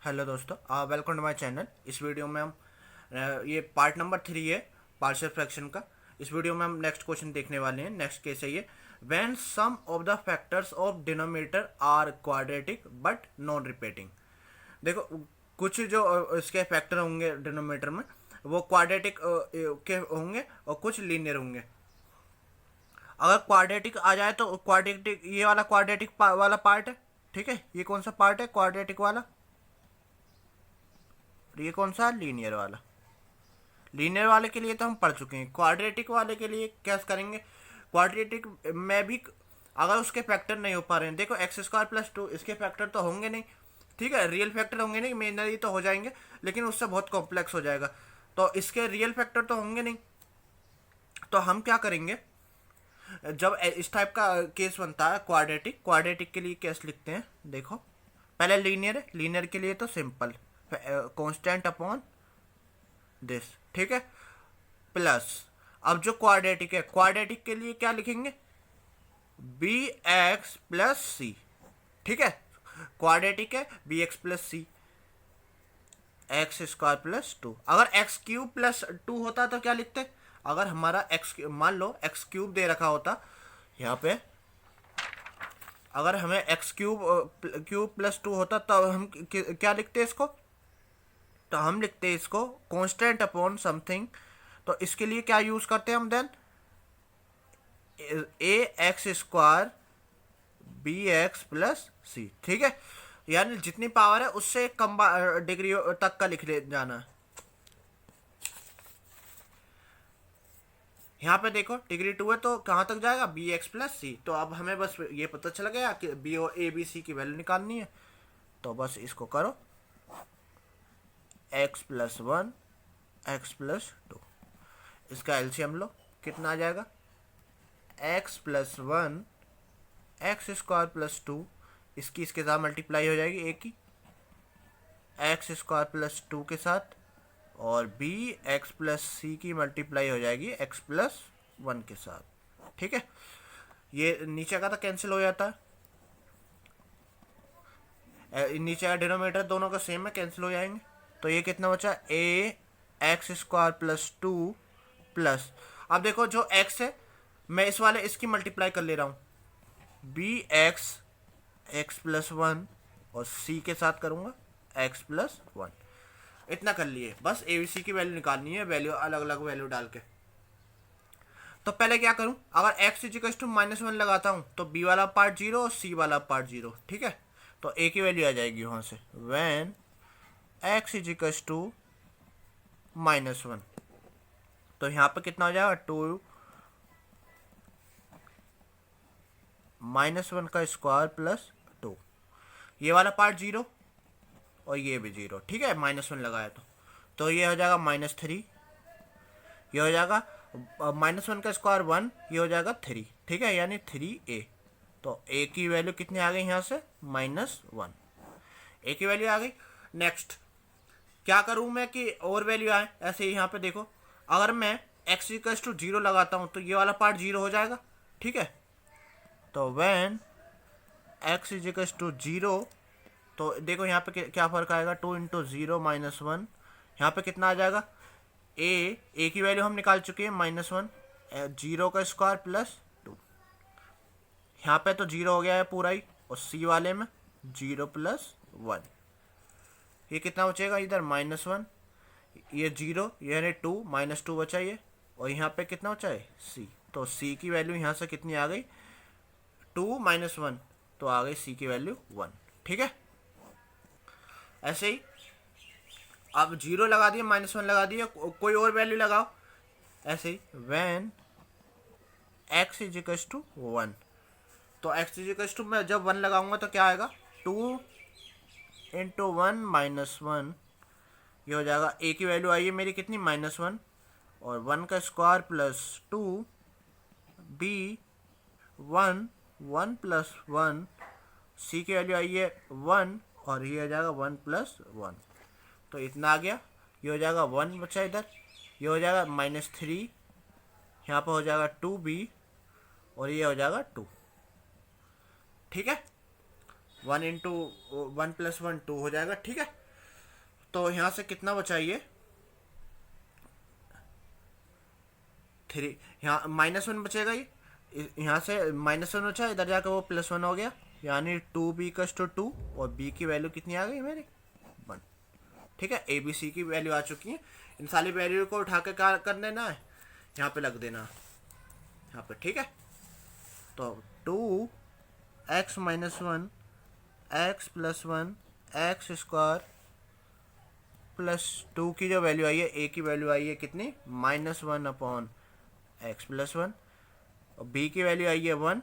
Hello दोस्तों, welcome to my channel. इस video में हम ये पार्ट नंबर 3 है पार्शियल फ्रैक्शन का। इस वीडियो में हम नेक्स्ट क्वेश्चन देखने वाले हैं। नेक्स्ट केस है ये, when some of the factors of denominator are quadratic but non repeating. देखो, कुछ जो इसके फैक्टर होंगे डिनोमिनेटर में वो क्वाड्रेटिक के होंगे और कुछ लीनियर होंगे। अगर क्वाड्रेटिक आ जाए तो क्वाड्रेटिक, ये वाला क्वाड्रेटिक वाला पार्ट है, ठीक है। ये कौन सा पार्ट है? क्वाड्रेटिक वाला। ये कौन सा? लीनियर वाला। लीनियर वाले के लिए तो हम पढ़ चुके हैं। क्वाड्रेटिक वाले के लिए क्या करेंगे? क्वाड्रेटिक में भी अगर उसके फैक्टर नहीं हो पा रहे हैं, देखो एक्स स्क्वायर प्लस टू, इसके फैक्टर तो होंगे नहीं, ठीक है। रियल फैक्टर होंगे नहीं, इमेजिनरी तो हो जाएंगे, लेकिन उससे बहुत कॉम्प्लेक्स हो जाएगा। तो इसके रियल फैक्टर तो होंगे नहीं। तो हम क्या करेंगे, जब इस टाइप का केस बनता है क्वाड्रेटिक, क्वाड्रेटिक के लिए केस लिखते हैं। देखो, पहले लीनियर है, लीनियर के लिए तो सिंपल कांस्टेंट अपॉन दिस, ठीक है, प्लस। अब जो क्वाड्रेटिक है, क्वाड्रेटिक के लिए क्या लिखेंगे? बी एक्स प्लस सी, ठीक है। क्वाड्रेटिक है B X plus C, x square plus to. अगर एक्स क्यूब प्लस टू होता तो क्या लिखते? अगर हमारा एक्स, मान लो एक्स क्यूब दे रखा होता यहाँ पे, अगर हमें एक्स क्यूब प्लस टू होता तो हम क्या लिखते इसको? तो हम लिखते इसको कांस्टेंट अपॉन समथिंग। तो इसके लिए क्या यूज करते हैं हम then? A X square B X plus C, ठीक है। यानी जितनी पावर है उससे कम डिग्री तक का लिख ले जाना है। यहाँ पे देखो डिग्री 2 है तो कहाँ तक जाएगा? बी एक्स प्लस सी। तो अब हमें बस ये पता चल गया कि बी और ए बी सी की वैल्यू निकालनी है। तो बस इसको करो, x plus one x plus two, इसका एलसीएम लो, कितना आ जाएगा? X plus one x square plus to, इसके साथ मल्टीप्लाई हो जाएगी एक ही, एक्स स्क्वायर प्लस टू के साथ, और बी एक्स प्लस सी की मल्टीप्लाई हो जाएगी एक्स प्लस वन के साथ, ठीक है। ये नीचे का तो कैंसिल हो जाता है, नीचे का डिनोमिनेटर दोनों का सेम है, कैंसिल हो जाएंगे। तो ये कितना बचा? A X square plus two plus, अब देखो जो एक्स है मैं इस वाले इसकी मल्टीप्लाई कर ले रहा हूँ, B X X plus one, और सी के साथ करूँगा एक्स प्लस वन। इतना कर लिए, बस ए बी सी की वैल्यू निकालनी है, वैल्यू अलग अलग वैल्यू डाल के। तो पहले क्या करूं, अगर X equals to minus one लगाता हूं तो बी वाला पार्ट जीरो और सी वाला पार्ट जीरो, ठीक है। तो ए की वैल्यू आ जाएगी वहां से, when X equals to minus one. तो यहाँ पे कितना हो जाएगा? टू माइनस वन का स्क्वायर प्लस टू, ये वाला पार्ट जीरो और ये भी जीरो, ठीक है, माइनस वन लगाया तो ये हो जाएगा माइनस थ्री, ये हो जाएगा माइनस वन का स्क्वायर वन, ये हो जाएगा थ्री, ठीक है, यानी थ्री ए। तो ए की वैल्यू कितनी आ गई यहाँ से? माइनस वन, ए की वैल्यू आ गई। नेक्स्ट क्या करूँ मैं कि और वैल्यू आए? ऐसे ही यहाँ पे देखो, अगर मैं एक्स इक्वल्स टू जीरो लगाता हूँ तो ये वाला पार्ट जीरो हो जाएगा, ठीक है। तो when X is equals to zero, तो देखो यहाँ पे क्या फर्क आएगा? Two into zero minus one, यहाँ पे कितना आ जाएगा? ए की वैल्यू हम निकाल चुके हैं माइनस वन, जीरो का स्क्वायर प्लस टू, यहाँ पे तो जीरो हो गया है पूरा ही, और सी वाले में जीरो प्लस वन, ये कितना बचेगा? इधर माइनस वन, ये जीरो यानी टू, माइनस टू बचा ये, और यहाँ पे कितना बचा है? सी। तो सी की वैल्यू यहाँ से कितनी आ गई? टू माइनस वन, तो आ गई सी की वैल्यू वन, ठीक है। ऐसे ही अब जीरो लगा दिए, माइनस वन लगा दिए, कोई और वैल्यू लगाओ। ऐसे ही when X is equals to one, तो एक्स इज इक्वल्स टू मैं जब वन लगाऊंगा तो क्या आएगा? Two into one minus one, ये हो जाएगा, ए की वैल्यू आई है मेरी कितनी? माइनस वन, और वन का square plus two, B one, one plus one, C की वैल्यू आई है वन, और ये हो जाएगा वन प्लस वन। तो इतना आ गया, ये हो जाएगा वन बचा इधर, ये हो जाएगा माइनस थ्री, यहाँ पर हो जाएगा टू बी, और ये हो जाएगा टू, ठीक है। One into one plus one two हो जाएगा, ठीक है। तो यहाँ से कितना बचा ये 3, यहाँ -1 बचेगा, ये यहाँ से -1 बचा, इधर जाकर वो +1 हो गया, यानी 2b = 2 और b की वैल्यू कितनी आ गई मेरी 1। ठीक है, ABC की वैल्यू आ चुकी है। इन सारी वैल्यू को उठा के क्या कर देना है, यहाँ पे लग देना यहाँ पे। ठीक है, तो 2x - 1 x + 1 x² +2 की जो वैल्यू आई है, a की वैल्यू आई है कितनी -1/x + 1, और b की वैल्यू आई है 1,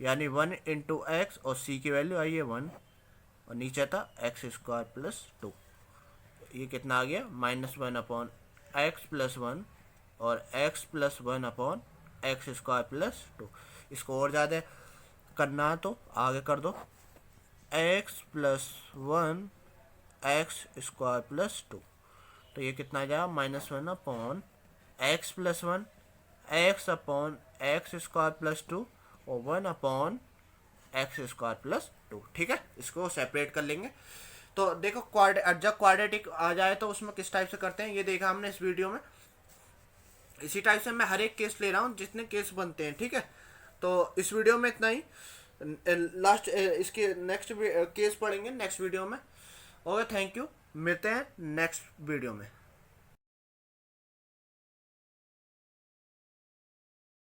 यानी 1 × x, और c की वैल्यू आई है 1, और नीचे था x² + 2। ये कितना आ गया -1/x + 1 और x + 1/x² + 2। इसको और ज़्यादा करना है तो आगे कर दो, x + 1 x² + 2। तो ये कितना आ जाएगा -1/x + 1 x/x² + 2 और 1/x² + 2। ठीक है, इसको सेपरेट कर लेंगे। तो देखो जब क्वाड्रेटिक आ जाए तो उसमें किस टाइप से करते हैं ये देखा हमने इस वीडियो में। इसी टाइप से मैं हर एक केस ले रहा हूँ जितने केस बनते हैं। ठीक है, तो इस वीडियो में इतना ही। लास्ट इसके नेक्स्ट केस पढ़ेंगे नेक्स्ट वीडियो में। ओके, थैंक यू, मिलते हैं नेक्स्ट वीडियो में।